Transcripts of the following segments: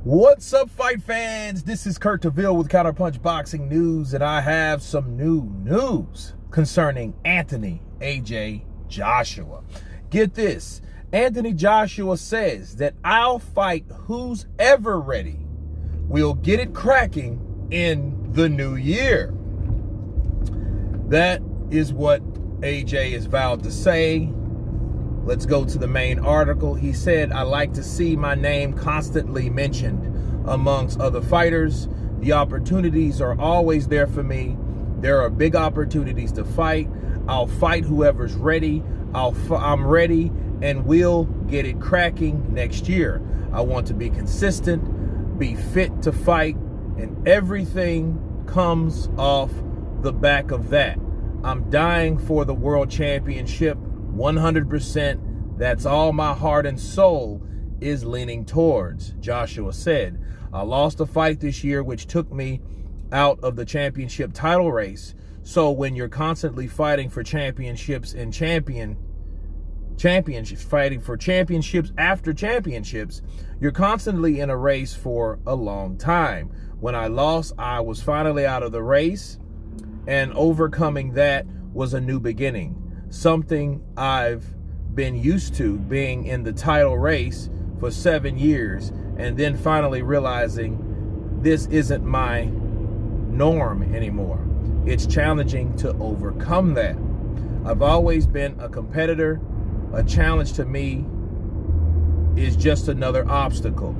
What's up, fight fans? This is Kurt DeVille with Counterpunch Boxing News, and I have some new news concerning Anthony AJ Joshua. Get this, Anthony Joshua says that I'll fight who's ever ready. We'll get it cracking in the new year. That is what AJ is vowed to say. Let's go to the main article. He said, I like to see my name constantly mentioned amongst other fighters. The opportunities are always there for me. There are big opportunities to fight. I'll fight whoever's ready. I'm ready, and we'll get it cracking next year. I want to be consistent, be fit to fight, and everything comes off the back of that. I'm dying for the world championship. 100%, that's all my heart and soul is leaning towards, Joshua said. I lost a fight this year which took me out of the championship title race. So when you're constantly fighting for championships and championships, fighting for championships after championships, you're constantly in a race for a long time. When I lost, I was finally out of the race, and overcoming that was a new beginning. Something I've been used to, being in the title race for 7 years and then finally realizing this isn't my norm anymore. It's challenging to overcome that. I've always been a competitor. A challenge to me is just another obstacle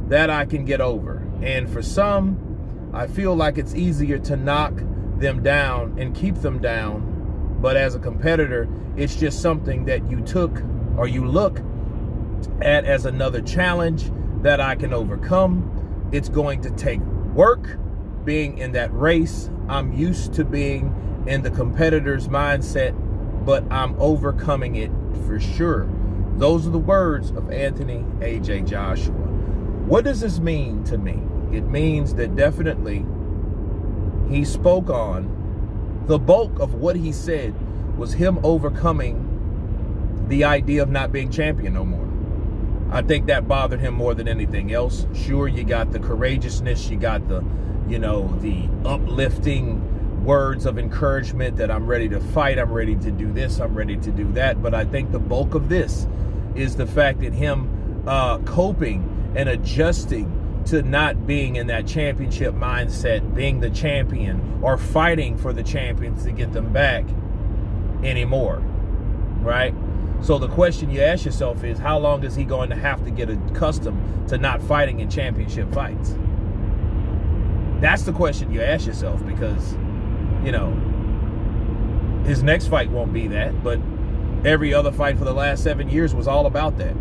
that I can get over. And for some, I feel like it's easier to knock them down and keep them down. But as a competitor, it's just something that you took or you look at as another challenge that I can overcome. It's going to take work being in that race. I'm used to being in the competitor's mindset, but I'm overcoming it for sure. Those are the words of Anthony AJ Joshua. What does this mean to me? It means that definitely he spoke on the bulk of what he said was him overcoming the idea of not being champion no more. I think that bothered him more than anything else. Sure, you got the courageousness, you got the, the uplifting words of encouragement that I'm ready to fight, I'm ready to do this, I'm ready to do that. But I think the bulk of this is the fact that him coping and adjusting to not being in that championship mindset, being the champion or fighting for the champions to get them back anymore, right? So the question you ask yourself is, how long is he going to have to get accustomed to not fighting in championship fights? That's the question you ask yourself, because, his next fight won't be that, but every other fight for the last 7 years was all about that.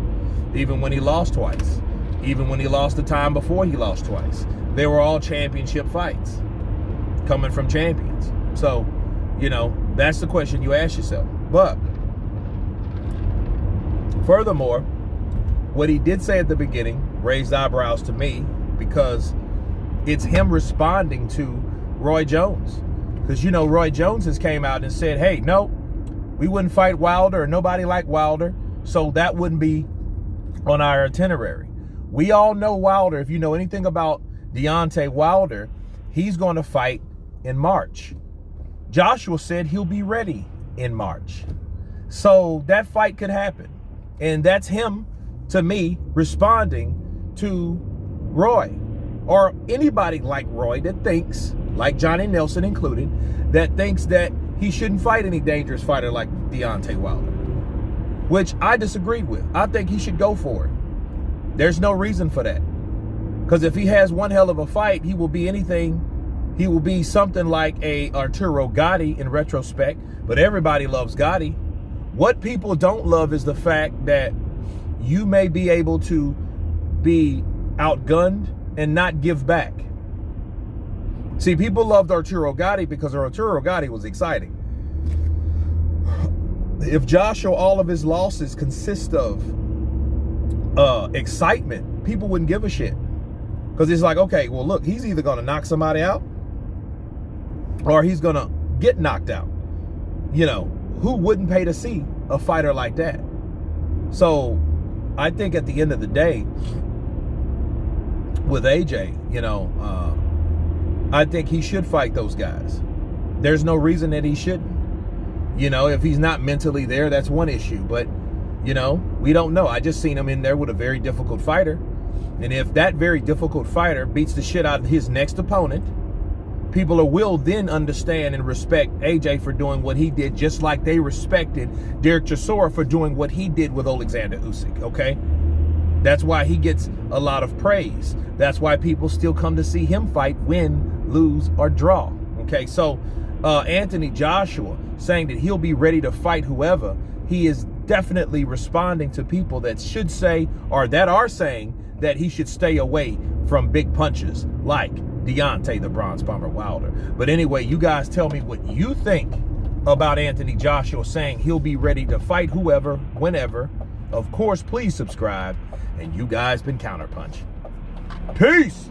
Even when he lost twice. Even when he lost the time before he lost twice. They were all championship fights coming from champions. So, that's the question you ask yourself. But furthermore, what he did say at the beginning raised eyebrows to me, because it's him responding to Roy Jones. Because, Roy Jones has came out and said, hey, no, we wouldn't fight Wilder, or nobody like Wilder, so that wouldn't be on our itinerary. We all know Wilder. If you know anything about Deontay Wilder, he's going to fight in March. Joshua said he'll be ready in March. So that fight could happen. And that's him, to me, responding to Roy, or anybody like Roy that thinks, like Johnny Nelson included, that thinks that he shouldn't fight any dangerous fighter like Deontay Wilder, which I disagree with. I think he should go for it. There's no reason for that. Because if he has one hell of a fight, he will be anything. He will be something like a Arturo Gatti in retrospect, but everybody loves Gatti. What people don't love is the fact that you may be able to be outgunned and not give back. See, people loved Arturo Gatti because Arturo Gatti was exciting. If Joshua, all of his losses consist of excitement, people wouldn't give a shit. Because it's like, okay, well, look, he's either going to knock somebody out or he's going to get knocked out. Who wouldn't pay to see a fighter like that? So I think at the end of the day, with AJ, I think he should fight those guys. There's no reason that he shouldn't. If he's not mentally there, that's one issue. But, we don't know. I just seen him in there with a very difficult fighter. And if that very difficult fighter beats the shit out of his next opponent, people will then understand and respect AJ for doing what he did, just like they respected Derek Chisora for doing what he did with Alexander Usyk, okay? That's why he gets a lot of praise. That's why people still come to see him fight, win, lose, or draw, okay? So Anthony Joshua saying that he'll be ready to fight whoever, he is definitely responding to people that should say, or that are saying, that he should stay away from big punches like Deontay the Bronze Bomber Wilder. But anyway, you guys tell me what you think about Anthony Joshua saying he'll be ready to fight whoever, whenever. Of course, please subscribe. And you guys been Counterpunch. Peace!